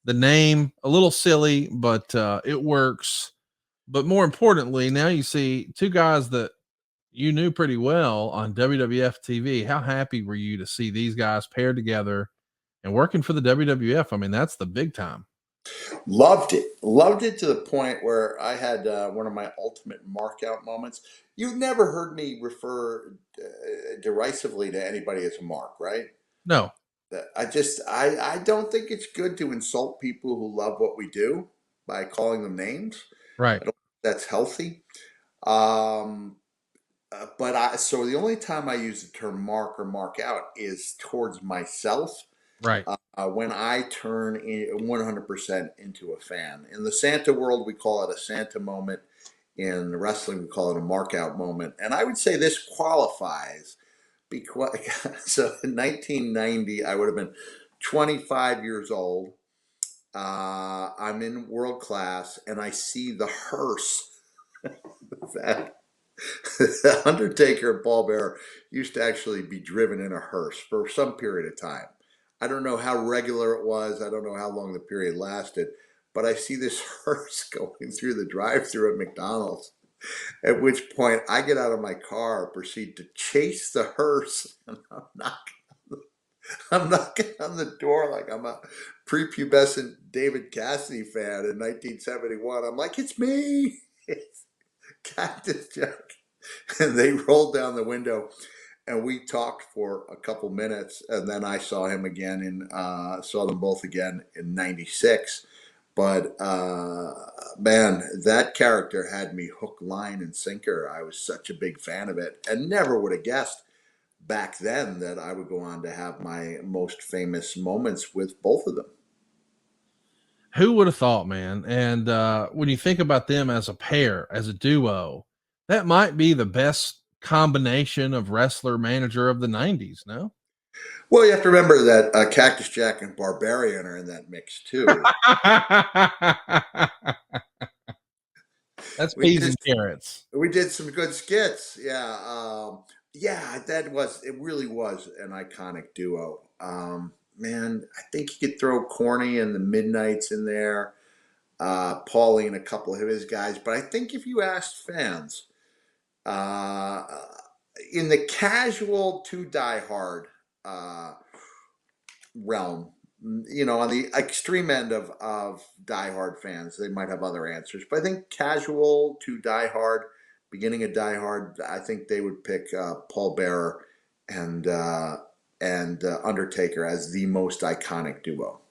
The name a little silly, but it works. But more importantly, now you see two guys that you knew pretty well on WWF TV. How happy were you to see these guys paired together and working for the WWF? I mean, that's the big time. Loved it to the point where I had one of my ultimate markout moments. You've never heard me refer derisively to anybody as a mark, right? No, I don't think it's good to insult people who love what we do by calling them names. right, I don't think that's healthy. Um, so the only time I use the term mark or mark out is towards myself, right. when I turn 100% into a fan. In the Santa world, we call it a Santa moment. In wrestling, we call it a mark out moment. And I would say this qualifies because so in 1990, I would have been 25 years old. I'm in world class, and I see the hearse that Undertaker and Paul Bearer used to actually be driven in a hearse for some period of time. I don't know how regular it was. I don't know how long the period lasted, but I see this hearse going through the drive-through at McDonald's. At which point I get out of my car, proceed to chase the hearse, and I'm knocking on the door like I'm a prepubescent David Cassidy fan in 1971. I'm like, it's me, it's Cactus Jack. And they rolled down the window and we talked for a couple minutes, and then I saw him again saw them both again in '96. But man, that character had me hook, line, and sinker. I was such a big fan of it, and never would have guessed back then that I would go on to have my most famous moments with both of them. Who would have thought, man? And when you think about them as a pair, as a duo, that might be the best combination of wrestler manager of the '90s. No, Well, you have to remember that Cactus Jack and Barbarian are in that mix too. that's We peas did and carrots. we did some good skits. Yeah, yeah, it really was an iconic duo. Man, I think you could throw Corny and the Midnights in there, Paulie and a couple of his guys. But I think if you asked fans, uh, in the casual to diehard uh, realm, on the extreme end of diehard fans, they might have other answers. But I think casual to diehard, beginning of diehard, I think they would pick Paul Bearer and Undertaker as the most iconic duo.